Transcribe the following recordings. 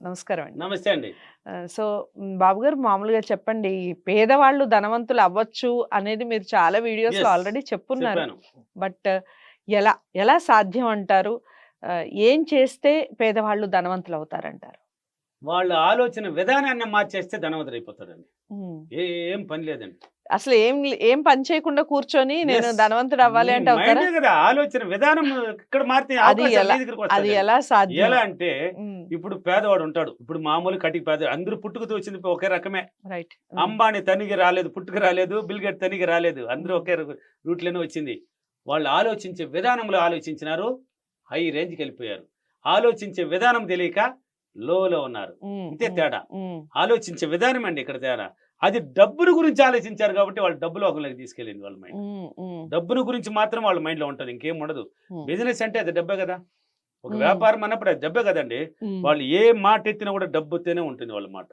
నమస్కారం అండి. నమస్తే అండి. సో, బాబు గారు మామూలుగా చెప్పండి. ఈ పేదవాళ్ళు ధనవంతులు అవ్వచ్చు అనేది మీరు చాలా వీడియోస్‌లో యెస్. ఆల్రెడీ చెప్పున్నారు. చెప్పాను. బట్ ఎలా ఎలా సాధ్యం అంటారు? ఏం చేస్తే పేదవాళ్ళు ధనవంతులు అవుతారంటారు? వాళ్ళ ఆలోచన విధానాన్ని మార్చేస్తే ధనవంతుడైపోతాడండి. హ్మ్. ఏం పని లేదండి. అసలు ఏం పని చేయకుండా కూర్చొని నేను యెస్. ధనవంతుడు అవ్వాలి నీ అంటే అవుతారా? మైండే కదా! ఆలోచన విధానం ఇక్కడ మారితే అది అవకాశాలు ఎలా నీ దగ్గరికి అది వస్తాయండి. ఎలా సాధ్యం? ఎలా అంటే హ్మ్. ఇప్పుడు పేదవాడు ఉంటాడు. ఇప్పుడు మామూలు కటిక పేద అందరూ పుట్టుకతో వచ్చింది ఒకే రకమే. రైట్. అంబానీ తనిగి రాలేదు, పుట్టుక రాలేదు. బిల్ గేట్ తనిగి రాలేదు. అందరూ ఒకే రూట్‌లోనే వచ్చింది. వాళ్ళు ఆలోచించే విధానంలో ఆలోచించినారు. హై రేంజ్‌కెళ్ళిపోయారు. ఆలోచించే విధానం తెలియక లోలో ఉన్నారు. హ్మ్. ఇంతే హ్మ్. తేడా. హ్మ్. ఆలోచించే విధానం అండి ఇక్కడ తేడా. అది డబ్బుల గురించి ఆలోచించారు కాబట్టి వాళ్ళు డబ్బు లోకంలోకి తీసుకెళ్ళింది వాళ్ళ మైండ్. హ్మ్. హ్మ్. డబ్బును గురించి మాత్రం వాళ్ళ మైండ్‌లో ఉంటది. ఇంకేం ఉండదు. హ్మ్. బిజినెస్ అంటే అది డబ్బే గదా! ఒక హ్మ్. వ్యాపారం అన్నప్పుడు అది డబ్బే గదండీ! హ్మ్. వాళ్ళు ఏ మాట ఎత్తినా కూడా డబ్బుతోనే ఉంటుంది వాళ్ళ మాట.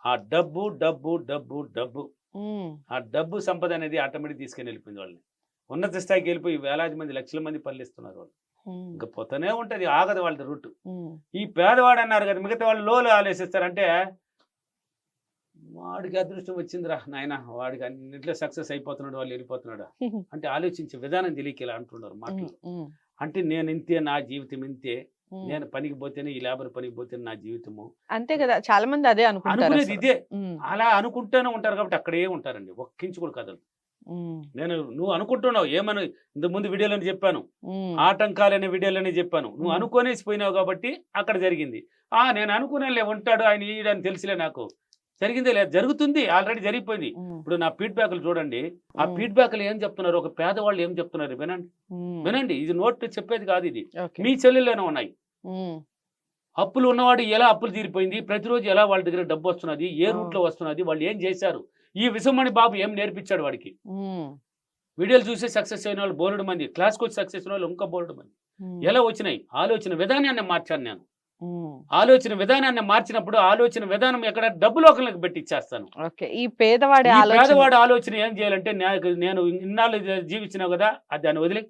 ఆ డబ్బు, డబ్బు, డబ్బు, డబ్బు. హ్మ్. ఆ డబ్బు సంపద అనేది ఆటోమేటిక్ తీసుకొని వెళ్ళిపోయింది వాళ్ళని. ఉన్నత స్థాయికి వెళ్ళిపోయి వేలాది మంది, లక్షల మంది పల్లిస్తున్నారు వాళ్ళు. హ్మ్. ఇంక పోతూనే ఉంటది. ఆగదు వాళ్ళది రూట్. హ్మ్. ఈ పేదవాడు అన్నారు కదా! మిగతా వాళ్ళు లోలో ఆలోచిస్తారంటే వాడికి అదృష్టం వచ్చిందిరా నాయన. వాడికి అన్నిట్లో సక్సెస్ అయిపోతున్నాడు. వాళ్ళు వెళ్ళిపోతున్నాడు. అంటే ఆలోచించే విధానం తెలియక ఇలా అంటున్నారు హ్మ్. మాటలు. హ్మ్. అంటే నేను ఇంతే, నా జీవితం ఇంతే. హ్మ్. నేను పనికి పోతేనే ఈ లేబర్ పనికి పోతేనే నా జీవితము. అంతే కదా! చాలా మంది అదే అనుకునేది అనుకుంటారసలు. ఇదే. హ్మ్. అలా అనుకుంటూనే ఉంటారు కాబట్టి అక్కడే ఉంటారండి. ఒక్క ఇంచు కూడా కదలరు. హ్మ్. నువ్వు అనుకుంటున్నావు ఏమని ఇంతకు ముందు వీడియోలోనే చెప్పాను. హ్మ్. ఆటంకాలనే వీడియోలోనే చెప్పాను. నువ్వు హ్మ్. అనుకోనేసి పోయినావు కాబట్టి అక్కడ జరిగింది. నేను అనుకున్నానులే ఉంటాడు ఆయన ఈయడని తెలుసులే నాకు. జరిగిందే లేదు. జరుగుతుంది. ఆల్రెడీ జరిగిపోయింది. హ్మ్. ఇప్పుడు నా ఫీడ్‌బ్యాక్‌లు చూడండి. ఆ హ్మ్. ఫీడ్‌బ్యాక్‌లు ఏం చెప్తున్నారు? ఒక పేదవాళ్ళు ఏం చెప్తున్నారు వినండి. హ్మ్. వినండి. ఇది నోటితో చెప్పేది కాదు ఇది. ఓకే. మీ సెల్లుల్లోనే ఉన్నాయి. హ్మ్. అప్పులు ఉన్నవాడు ఎలా అప్పులు తీరిపోయింది? ప్రతిరోజు ఎలా వాళ్ళ దగ్గర డబ్బొస్తున్నది? ఏ ఆ! రూట్‌లో వస్తున్నది? వాళ్ళు ఏం చేశారు? ఈ విశ్వమణి బాబు ఏం నేర్పించాడు వాడికి? హ్మ్. వీడియోలు చూసి సక్సెస్ అయిన వాళ్ళు బోలెడు మంది. క్లాస్‌కొచ్చి సక్సెస్ అయిన వాళ్ళు ఇంకా బోలెడు మంది. హ్మ్. ఎలా వచ్చినాయి? ఆలోచన విధానాన్ని మార్చాను నేను. హ్మ్. ఆలోచన విధానాన్ని మార్చినప్పుడు ఆలోచన విధానం ఎక్కడ డబ్బు లోకంలోకి పెట్టి ఇచ్చేస్తాను. ఓకే. ఈ పేదవాడి ఈ ఆలోచన. పేదవాడి ఆలోచన ఏం చేయాలంటే నేను ఇన్నాళ్ళు జీవించినావు గదా! దాన్ని వదిలేయి.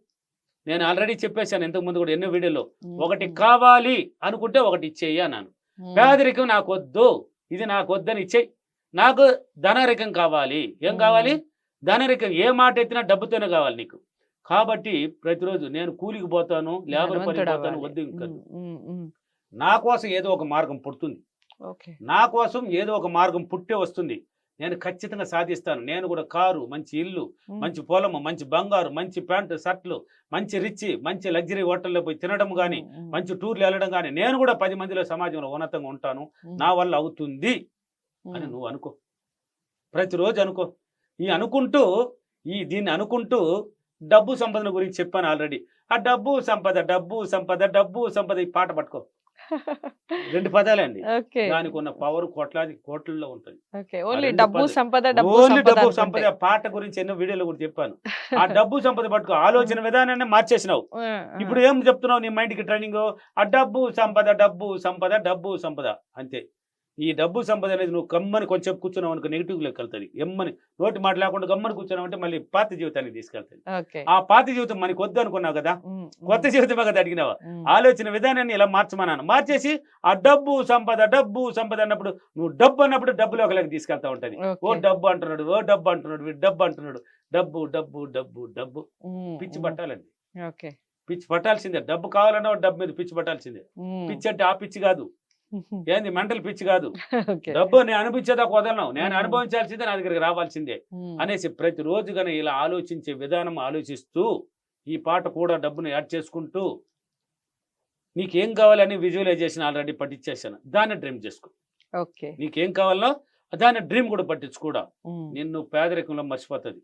నేను ఆల్రెడీ చెప్పేసాను ఇంతకు ముందు కూడా ఎన్నో వీడియోలో. హ్మ్. ఒకటి హ్మ్. కావాలి అనుకుంటే ఒకటి ఇచ్చేయి అన్నాను. హ్మ్. పేదరికం నాకొద్దు. ఇది నాకొద్దని ఇచ్చేయి. నాకు ధనరికం కావాలి. ఏం కావాలి? హ్మ్. ధనరికం. ఏ మాట ఎత్తినా డబ్బుతోనే కావాలి నీకు. కాబట్టి ప్రతిరోజు నేను కూలికి పోతాను, లేబర్ పనికి పోతాను ధనవంతుడవ్వాలి. వద్దు ఇంకద్దు. హ్మ్. హ్మ్. హ్మ్. నా కోసం ఏదో ఒక మార్గం పుడుతుంది. ఓకే. నా కోసం ఏదో ఒక మార్గం పుట్టే వస్తుంది. నేను ఖచ్చితంగా సాధిస్తాను. నేను కూడా కారు, మంచి ఇల్లు, హ్మ్. మంచి పొలము, మంచి బంగారు, మంచి ప్యాంటు, షర్టులు, మంచి మంచి లగ్జరీ హోటల్‌లో పోయి తినడం గాని, హ్మ్. హ్మ్. మంచి టూర్‌లు ఎళ్ళడం గాని, నేను కూడా 10 మందిలో సమాజంలో ఉన్నతంగా ఉంటాను. హ్మ్. నా వల్ల అవుతుంది అని హ్మ్. నువ్వు అనుకో. ప్రతిరోజు అనుకో. ఈ అనుకుంటూ దీన్ని అనుకుంటూ డబ్బు సంపదన గురించి చెప్పాను ఆల్రెడీ. ఆ డబ్బు సంపద, డబ్బు సంపద, డబ్బు సంపద ఈ పాట పట్టుకో. 2 పదాలే అండి. ఓకే. దానికున్న పవర్ కోట్లాది కోట్లల్లో ఉంటది. ఓకే. ఆ ఓన్లీ 2 డబ్బు పద సంపద, డబ్బు ఓన్లీ సంపద డబ్బు అనుకుంటే. సంపద పాట గురించి ఎన్నో వీడియోలో కూడా చెప్పాను. ఆ డబ్బు సంపద పట్టుకో. ఆలోచన విధానాన్ని మార్చేసినావు. ఆ! ఆ! ఇప్పుడు ఏం చెప్తున్నావు నీ మైండ్‌కి ట్రైనింగు? ఆ డబ్బు సంపద, డబ్బు సంపద, డబ్బు సంపద అంతే. ఈ డబ్బు సంపద అనేది నువ్వు గమ్మని కొంచెం కూర్చున్నావు అనుకో నెగెటివ్‌లోకెళ్తది. ఎమ్మని నోటి మాట లేకుండా గమ్మని కూర్చున్నావంటే మళ్ళీ పాత జీవితానికి తీసుకెళ్తది. ఓకే. ఆ పాత జీవితం మనకొద్దు అనుకున్నావు కదా! హ్మ్. కొత్త హ్మ్. జీవితమే కదా అడిగినావు. హ్మ్. ఆలోచన విధానాన్ని ఇలా మార్చమన్నాను. మార్చేసి ఆ డబ్బు సంపద అన్నప్పుడు నువ్వు డబ్బు అన్నప్పుడు డబ్బులోకి తీసుకెళ్తా ఉంటది. ఓ ఓకే. డబ్బు అంటున్నాడు, ఓ డబ్బు అంటున్నాడు, వీడు డబ్బు అంటున్నాడు. డబ్బు, డబ్బు, డబ్బు, డబ్బు. హ్మ్. పిచ్చి హ్మ్. పట్టాలండి. ఓకే. పిచ్చి పట్టాల్సిందే. డబ్బు కావాలన్నా వాడు డబ్బు మీద పిచ్చి పట్టాల్సిందే. హ్మ్. పిచ్చి అంటే ఆ పిచ్చి కాదు. ఏంది మెంటల్ పిచ్చి కాదు. ఓకే. డబ్బు నేను అనిపించేదాకా వదలను. నేను హ్మ్. అనుభవించాల్సిందే నా దగ్గరికి రావాల్సిందే. హ్మ్. అనేసి ప్రతిరోజు గాని ఇలా ఆలోచించే విధానం ఆలోచిస్తూ, ఈ పాట కూడా డబ్బుని యాడ్ చేసుకుంటూ, నీకేం కావాలని విజువలైజేషన్ ఆల్రెడీ పట్టిచ్చేసాను. దాన్ని డ్రీమ్ చేసుకో. ఓకే. నీకేం కావాలనో దాన్ని డ్రీమ్ కూడా పట్టించు కూడా. హ్మ్. నిన్ను పేదరికంలో మర్చిపోతది.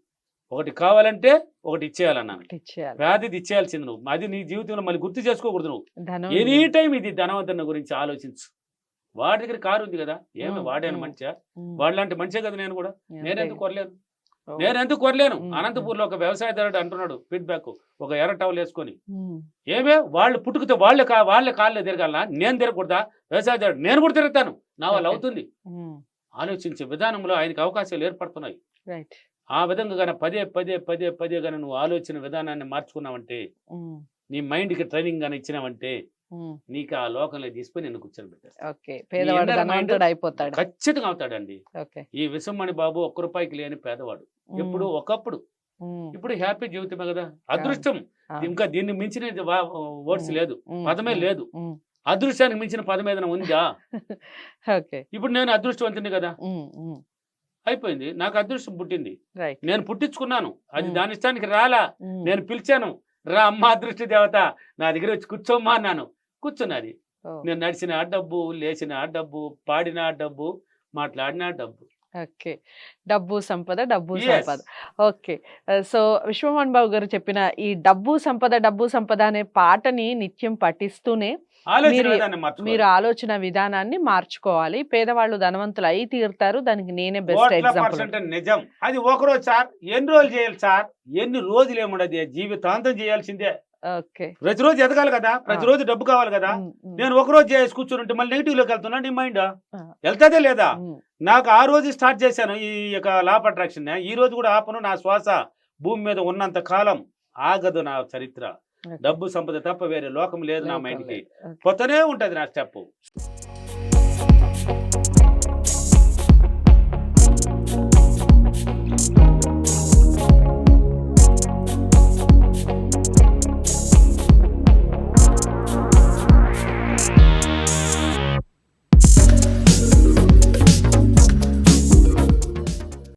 ఒకటి కావాలంటే ఒకటి ఇచ్చేయాలన్నాను. ఒకటిచ్చేయాలి. పేదది ఇచ్చేయాల్సింది నువ్వు. అది నీ జీవితంలో మళ్ళీ గుర్తు చేసుకోకూడదు నువ్వు. ధనం ఎనీ టైమ్ ఇది ధనవంతుని గురించి ఆలోచించు. వాడి దగ్గర కారు ఉంది గదా! ఏమి హ్మ్. వాడేనా హ్మ్. మనిషా? హ్మ్. వాడిలాంటి మనిషే కదా నేను గూడా. అంతేగా. నేనెందుకు కొనలేను? ఓహ్! నేనెందుకు కొనలేను? హ్మ్. హ్మ్. అనంతపూర్‌లో ఒక వ్యవసాయదారుడు అంటున్నాడు ఫీడ్‌బ్యాక్. ఒక ఎర్ర టవలేసుకొని. హ్మ్. ఏమే వాళ్ళు పుట్టుకతో వాళ్ళ కాళ్ళలో తిరగాలనా? నేను తిరగకూడదా? వ్యవసాయదారుడు నేను కూడా తిరుగుతాను. నా వల్ల ఓకే. అవుతుంది. హ్మ్. ఆలోచించే విధానంలో ఆయనకి అవకాశాలు ఏర్పడుతున్నాయి. రైట్. ఆ విధంగా గాని పదే గాని నువ్వు ఆలోచన విధానాన్ని మార్చుకున్నావంటే, హ్మ్. నీ మైండ్‌కి ట్రైనింగ్ గాని ఇచ్చినావంటే, హ్మ్. నీకు ఆ లోకంలో తీసుకుని నిన్ను కూర్చొని పెట్టేస్తాను. ఓకే. పేదవాడు inner mind ధనవంతుడు అయిపోతాడు. ఖచ్చితంగా అవుతాడండి. ఓకే. ఈ విశ్వమణి బాబు ఒక్క రూపాయికి లేని పేదవాడు. ఎప్పుడు ఒకప్పుడు, ఇప్పుడు హ్యాపీ జీవితమే కదా. అదృష్టం ఇంకా దీన్ని మించిన వర్డ్స్ లేదు, పదమే లేదు. అదృష్టానికి మించిన పదం ఏదైనా ఉందా? ఓకే. ఇప్పుడు నేను అదృష్టవంతుని కదా, అయిపోయింది. నాకు అదృష్టం పుట్టింది, రైట్. నేను పుట్టించుకున్నాను. అది దాని ఇష్టానికి రాలా, నేను పిలిచాను, రా అమ్మ అదృష్ట దేవత నా దగ్గర వచ్చి కూర్చోమ్మా అన్నాను, కూర్చున్నది. నేను నడిచిన డబ్బు, లేచిన డబ్బు, పాడిన డబ్బు, మాట్లాడిన డబ్బు. ఓకే. డబ్బు సంపద, డబ్బు Yes. సంపద. ఓకే. సో విశ్వమోహన్ బాబు గారు చెప్పిన ఈ డబ్బు సంపద అనే పాటని నిత్యం పఠిస్తూనే ఆలోచన మీరు విధానం మార్చుకోవాలి. మీరు ఆలోచన విధానాన్ని మార్చుకోవాలి. పేదవాళ్ళు ధనవంతులు అయి తీరుతారు. దానికి నేనే బెస్ట్ కోట్ల ఎగ్జాంపుల్. పర్సెంట్ నిజం. అది ఒకరోజు సార్, ఎన్ని రోజులు చేయాలి సార్, ఎన్ని రోజులు ఏముండదు, జీవితాంతం చేయాల్సిందే. ఓకే. ప్రతిరోజు ఎదగాలి కదా, ప్రతిరోజు డబ్బు కావాలి కదా. నేను ఒకరోజు చేసి కూర్చుంటే మళ్ళీ నెగిటివ్ లోకి వెళ్తున్నా, నీ మైండ్ వెళ్తాదే లేదా? నాకు ఆ రోజు స్టార్ట్ చేశాను ఈ యొక్క లా ఆఫ్ అట్రాక్షన్. ఈ రోజు కూడా ఆపను. నా శ్వాస భూమి మీద ఉన్నంత కాలం ఆగదు నా చరిత్ర. డబ్బు సంపద తప్ప వేరే లోకం లేదు నా మైండ్కి. కొత్తనే ఉంటది నా స్టెప్.